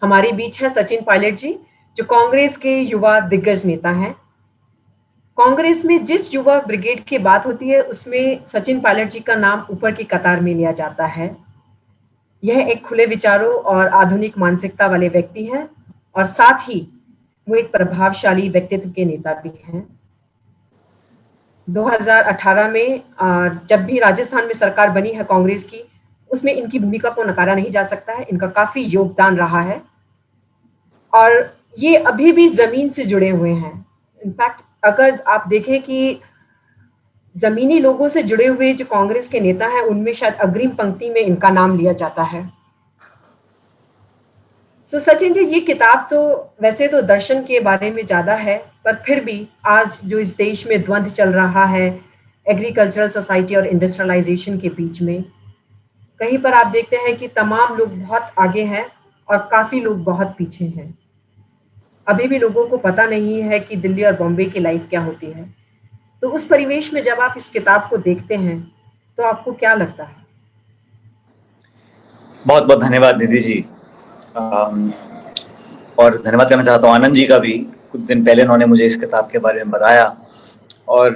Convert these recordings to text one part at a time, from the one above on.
हमारे बीच है सचिन पायलट जी, जो कांग्रेस के युवा दिग्गज नेता हैं। कांग्रेस में जिस युवा ब्रिगेड की बात होती है, उसमें सचिन पायलट जी का नाम ऊपर की कतार में लिया जाता है। यह एक खुले विचारों और आधुनिक मानसिकता वाले व्यक्ति हैं और साथ ही वो एक प्रभावशाली व्यक्तित्व के नेता भी हैं। 2018 में जब भी राजस्थान में सरकार बनी है कांग्रेस की, उसमें इनकी भूमिका को नकारा नहीं जा सकता है। इनका काफ़ी योगदान रहा है और ये अभी भी ज़मीन से जुड़े हुए हैं। इनफैक्ट अगर आप देखें कि ज़मीनी लोगों से जुड़े हुए जो कांग्रेस के नेता हैं, उनमें शायद अग्रिम पंक्ति में इनका नाम लिया जाता है। सचिन जी, ये किताब तो वैसे तो दर्शन के बारे में ज़्यादा है, पर फिर भी आज जो इस देश में द्वंद्व चल रहा है एग्रीकल्चरल सोसाइटी और इंडस्ट्रियलाइजेशन के बीच में, कहीं पर आप देखते हैं कि तमाम लोग बहुत आगे हैं और काफ़ी लोग बहुत पीछे हैं। अभी भी लोगों को पता नहीं है कि दिल्ली और बॉम्बे की लाइफ क्या होती है। तो उस परिवेश में जब आप इस किताब को देखते हैं, तो आपको क्या लगता है? बहुत बहुत धन्यवाद निधि जी। और धन्यवाद करना चाहता हूँ आनंद जी का भी। कुछ दिन पहले उन्होंने मुझे इस किताब के बारे में बताया और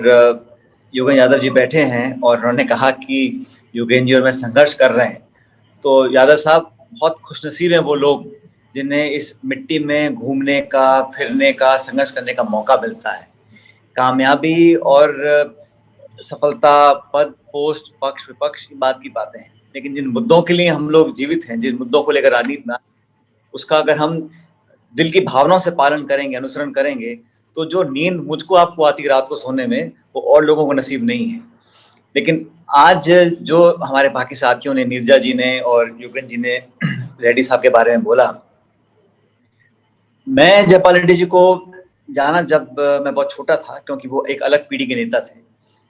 योगेंद्र यादव जी बैठे हैं और उन्होंने कहा कि योगेंद्र जी और मैं संघर्ष कर रहे हैं। तो यादव साहब बहुत खुशनसीब हैं वो लोग जिन्हें इस मिट्टी में घूमने का, फिरने का, संघर्ष करने का मौका मिलता है। कामयाबी और सफलता, पद, पोस्ट, पक्ष, विपक्ष की बात की बातें हैं, लेकिन जिन मुद्दों के लिए हम लोग जीवित हैं, जिन मुद्दों को लेकर राजनीति में, उसका अगर हम दिल की भावनाओं से पालन करेंगे, अनुसरण करेंगे, तो जो नींद मुझको आपको आती है रात को सोने में, वो और लोगों को नसीब नहीं है। लेकिन आज जो हमारे बाकी साथियों ने, नीरजा जी ने और युगन जी ने रेड्डी साहब के बारे में बोला, मैं जयपाल रेड्डी जी को जाना जब मैं बहुत छोटा था, क्योंकि वो एक अलग पीढ़ी के नेता थे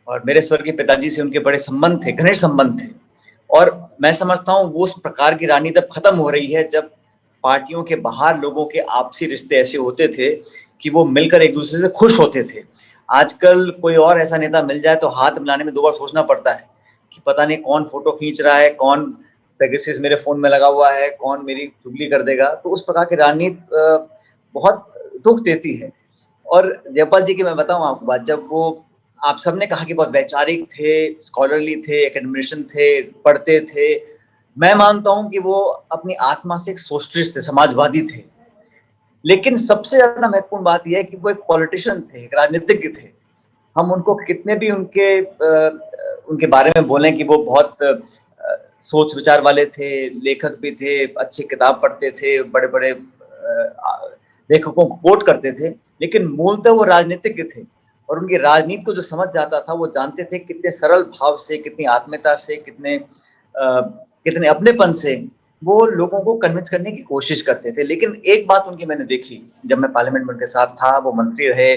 और मेरे स्वर्गीय पिताजी से उनके बड़े संबंध थे, घनिष्ठ संबंध थे। और मैं समझता हूँ वो उस प्रकार की राजनीति अब खत्म हो रही है जब पार्टियों के बाहर लोगों के आपसी रिश्ते ऐसे होते थे कि वो मिलकर एक दूसरे से खुश होते थे। आजकल कोई और ऐसा नेता मिल जाए तो हाथ मिलाने में 2 बार सोचना पड़ता है कि पता नहीं कौन फोटो खींच रहा है, कौन पेगासस मेरे फोन में लगा हुआ है, कौन मेरी चुगली कर देगा। तो उस प्रकार की राजनीति बहुत दुख देती है। और जयपाल जी की मैं बताऊं आपको बात, जब वो आप सबने कहा कि बहुत वैचारिक थे, स्कॉलरली थे, एकेडमिशियन थे, पढ़ते थे, मैं मानता हूं कि वो अपनी आत्मा से एक सोशलिस्ट थे, समाजवादी थे। लेकिन सबसे ज्यादा महत्वपूर्ण बात यह है कि वो एक पॉलिटिशियन थे, एक राजनीतिज्ञ थे। हम उनको कितने भी उनके बारे में बोलें कि वो बहुत सोच विचार वाले थे, लेखक भी थे, अच्छी किताब पढ़ते थे, बड़े बड़े लेखकों को कोट करते थे, लेकिन मूलतः वो राजनीतिज्ञ थे और उनकी राजनीति को जो समझ जाता था वो जानते थे कितने सरल भाव से, कितनी आत्मीयता से, कितने अपनेपन से वो लोगों को कन्विंस करने की कोशिश करते थे। लेकिन एक बात उनकी मैंने देखी, जब मैं पार्लियामेंट में उनके साथ था, वो मंत्री रहे,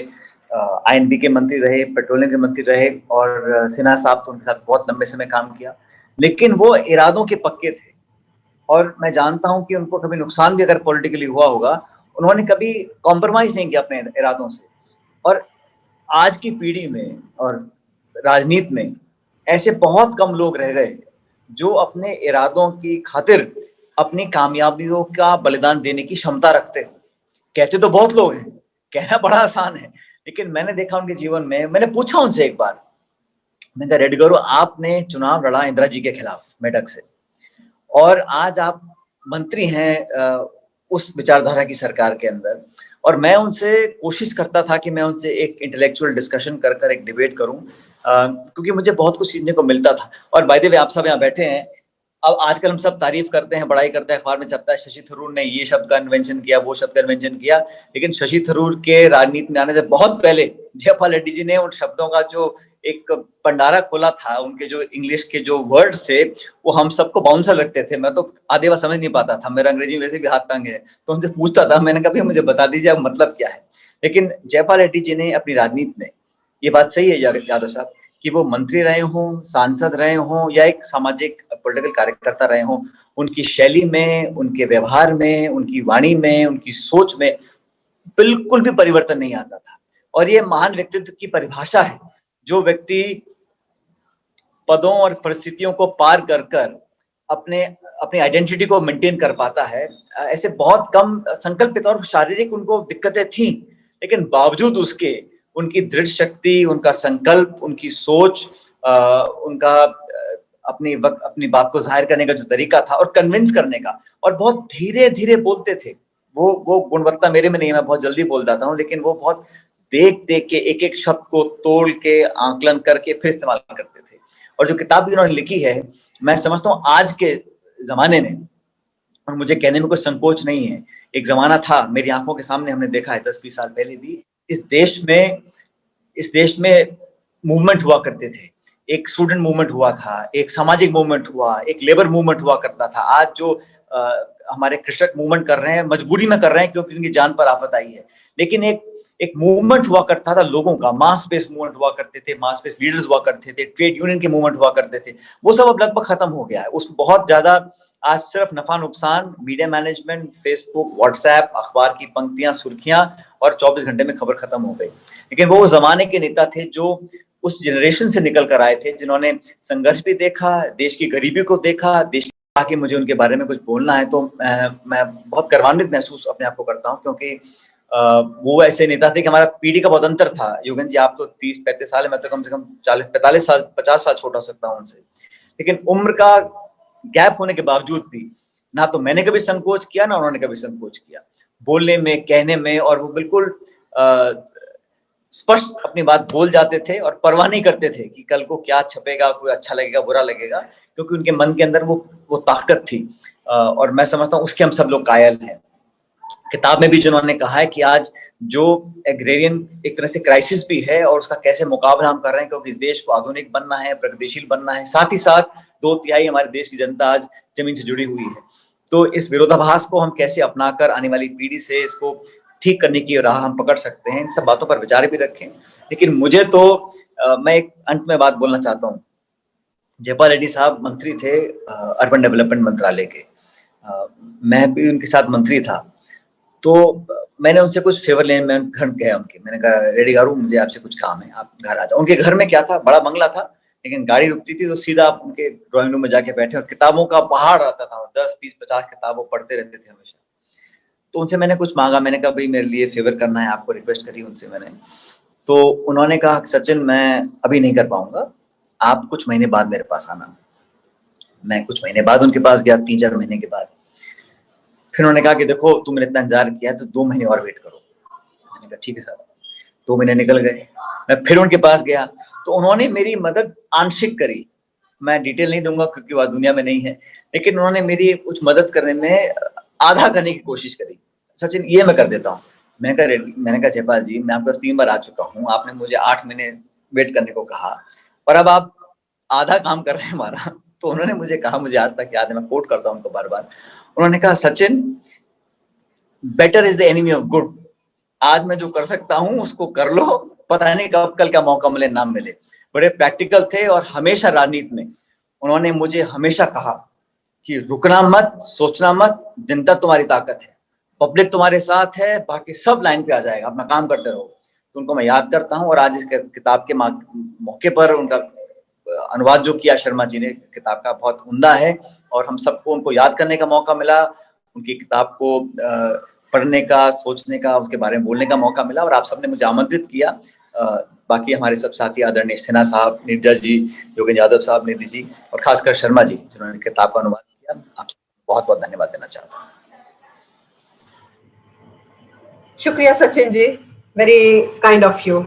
आईएनबी के मंत्री रहे, पेट्रोलियम के मंत्री रहे और सिन्हा साहब तो उनके साथ बहुत लंबे समय काम किया, लेकिन वो इरादों के पक्के थे। और मैं जानता हूं कि उनको कभी नुकसान भी अगर पॉलिटिकली हुआ होगा, उन्होंने कभी कॉम्प्रोमाइज नहीं किया अपने इरादों से। और आज की पीढ़ी में और राजनीति में ऐसे बहुत कम लोग रह गए जो अपने इरादों की खातिर अपनी कामयाबियों का बलिदान देने की क्षमता रखते हो। कहते तो बहुत लोग हैं, कहना बड़ा आसान है, लेकिन मैंने देखा उनके जीवन में, मैंने पूछा उनसे एक बार, मैंने कहा रेड्डी गारू, आपने चुनाव लड़ा इंदिरा जी के खिलाफ मेडक से और आज आप मंत्री हैं उस विचारधारा की सरकार के अंदर, और मैं उनसे कोशिश करता था कि मैं उनसे एक इंटेलेक्चुअल डिस्कशन कर एक डिबेट करूं, क्योंकि मुझे बहुत कुछ सीखने को मिलता था। और बाय द वे आप सब यहाँ बैठे हैं, अब आजकल हम सब तारीफ करते हैं, बड़ाई करते हैं, अखबार में छपता है शशि थरूर ने ये शब्द का इन्वेंशन किया, वो शब्द का इन्वेंशन किया, लेकिन शशि थरूर के राजनीति में आने से बहुत पहले जयपाल रेड्डी जी ने उन शब्दों का जो एक भंडारा खोला था, उनके जो इंग्लिश के जो वर्ड्स थे वो हम सबको बाउंसर लगते थे। मैं तो आधे बात समझ नहीं पाता था, मेरा अंग्रेजी वैसे भी हाथ तंग है, तो उनसे पूछता था, मैंने कहा मुझे बता दीजिए अब मतलब क्या है। लेकिन जयपाल रेड्डी जी ने अपनी राजनीति में, ये बात सही है यादव साहब, कि वो मंत्री रहे हों, सांसद रहे हों या एक सामाजिक पॉलिटिकल कार्यकर्ता रहे हों, उनकी शैली में, उनके व्यवहार में, उनकी वाणी में, उनकी सोच में बिल्कुल भी परिवर्तन नहीं आता था। और ये महान व्यक्तित्व की परिभाषा है, जो व्यक्ति पदों और परिस्थितियों को पार कर अपने अपनी आइडेंटिटी को मेंटेन कर पाता है। ऐसे बहुत कम संकल्पित और शारीरिक उनको दिक्कतें थी, लेकिन बावजूद उसके उनकी दृढ़ शक्ति, उनका संकल्प, उनकी सोच, उनका अपनी बात को जाहिर करने का जो तरीका था और कन्विंस करने का, और बहुत धीरे धीरे बोलते थे। वो गुणवत्ता मेरे में नहीं है, मैं बहुत जल्दी बोल जाता हूँ, लेकिन वो बहुत देख देख के एक एक शब्द को तोड़ के आंकलन करके फिर इस्तेमाल करते थे। और जो किताब भी उन्होंने लिखी है, मैं समझता हूँ आज के जमाने में, और मुझे कहने में कोई संकोच नहीं है, एक जमाना था मेरी आंखों के सामने, हमने देखा है 10-20 साल पहले भी, इस देश में मूवमेंट हुआ करते थे। एक स्टूडेंट मूवमेंट हुआ था, एक सामाजिक मूवमेंट हुआ, एक लेबर मूवमेंट हुआ करता था। आज जो हमारे कृषक मूवमेंट कर रहे हैं, मजबूरी में कर रहे हैं क्योंकि उनकी जान पर आफत आई है, लेकिन एक मूवमेंट हुआ करता था लोगों का, मास बेस मूवमेंट हुआ करते थे, मास बेस लीडर्स हुआ करते थे, ट्रेड यूनियन के मूवमेंट हुआ करते थे, वो सब अब लगभग खत्म हो गया है। उसमें बहुत ज्यादा आज सिर्फ नफा नुकसान, मीडिया मैनेजमेंट, फेसबुक, व्हाट्सएप, अखबार की पंक्तियां, सुर्खियां, और 24 घंटे में खबर खत्म हो गई। लेकिन वो जमाने के नेता थे जो उस जनरेशन से निकल कर आए थे, जिन्होंने संघर्ष भी देखा, देश की गरीबी को देखा, देश कि मुझे उनके बारे में कुछ बोलना है, तो मैं बहुत गर्वान्वित महसूस अपने आप को करता हूँ, क्योंकि वो ऐसे नेता थे कि हमारा पीढ़ी का बहुत अंतर था। योगेन जी, आप तो 30-35 साल है, मैं तो कम से कम 40-45 साल, 50 साल छोटा सकता हूँ उनसे। लेकिन उम्र का गैप होने के बावजूद भी ना तो मैंने कभी संकोच किया, ना उन्होंने कभी संकोच किया बोलने में, कहने में, और वो बिल्कुल स्पष्ट अपनी बात बोल जाते थे और परवाह नहीं करते थे कि कल को क्या छपेगा, कोई अच्छा लगेगा, बुरा लगेगा, क्योंकि उनके मन के अंदर वो ताकत थी। और मैं समझता हूँ उसके हम सब लोग कायल हैं। किताब में भी जिन्होंने कहा है कि आज जो एग्रेरियन एक तरह से क्राइसिस भी है, और उसका कैसे मुकाबला हम कर रहे हैं, क्योंकि इस देश को आधुनिक बनना है, प्रगतिशील बनना है, साथ ही साथ 2/3 हमारे देश की जनता आज जमीन से जुड़ी हुई है। तो इस विरोधाभास को हम कैसे अपनाकर आने वाली पीढ़ी से इसको ठीक करने की राह हम पकड़ सकते हैं, इन सब बातों पर विचार भी रखें। लेकिन मुझे तो मैं एक अंत में बात बोलना चाहता हूँ। जयपाल रेड्डी साहब मंत्री थे अर्बन डेवलपमेंट मंत्रालय के, मैं भी उनके साथ मंत्री था। तो मैंने उनसे कुछ फेवर लेने में घर गया उनके, मैंने कहा रेड्डी गारू, मुझे आपसे कुछ काम है, आप घर आ जाओ। उनके घर में क्या था, बड़ा बंगला था, लेकिन गाड़ी रुकती थी तो सीधा उनके ड्राइंग रूम में जाके बैठे, और किताबों का पहाड़ आता था, 10-20-50 किताब वो पढ़ते रहते थे हमेशा। तो उनसे मैंने कुछ मांगा, मैंने कहा भाई मेरे लिए फेवर करना है, आपको रिक्वेस्ट करी उनसे मैंने। तो उन्होंने कहा सचिन, मैं अभी नहीं कर पाऊंगा, आप कुछ महीने बाद मेरे पास आना। मैं कुछ महीने बाद उनके पास गया, 3-4 महीने के बाद। फिर उन्होंने कहा कि देखो तुमने इतना इंतजार किया है तो 2 महीने और वेट करो। मैंने कहा ठीक है साहब। 2 महीने निकल गए, मैं फिर उनके पास गया, तो उन्होंने मेरी मदद आंशिक करी। मैं डिटेल नहीं दूंगा क्योंकि वह दुनिया में नहीं है, लेकिन उन्होंने मेरी कुछ मदद करने में आधा करने की कोशिश करी। सचिन, ये मैं कर देता हूँ। मैंने कहा जयपाल जी, मैं आपके पास 3 बार आ चुका हूँ, आपने मुझे 8 महीने वेट करने को कहा, और अब आप आधा काम कर रहे हैं हमारा। तो उन्होंने मुझे कहा, मुझे आज तक याद है, मैं कोट करता हूँ उनको बार बार, उन्होंने कहा Sachin, better is the enemy of good. आज मैं जो कर सकता हूं उसको कर लो, पता नहीं कब कल का मौका मिले ना मिले। बड़े प्रैक्टिकल थे, और हमेशा राजनीति में उन्होंने मुझे हमेशा कहा कि रुकना मत, सोचना मत, जनता तुम्हारी ताकत है, पब्लिक तुम्हारे साथ है, बाकी सब लाइन पे आ जाएगा, अपना काम करते रहो। तो उनको मैं याद करता हूँ, और आज इस किताब के मौके पर उनका अनुवाद जो किया शर्मा जी ने किताब का, बहुत उम्दा है, और हम सबको उनको याद करने का मौका मिला, उनकी किताब को पढ़ने का, सोचने का, उसके बारे में बोलने का मौका मिला, और आप सबने मुझे आमंत्रित किया। बाकी हमारे सब साथी आदरणीय सिन्हा साहब, निर्जा जी, योगेंद्र यादव साहब, निधि जी, और खासकर शर्मा जी जिन्होंने किताब का अनुवाद किया, आप बहुत बहुत धन्यवाद देना चाहता हूँ। शुक्रिया Sachin ji, very kind of you.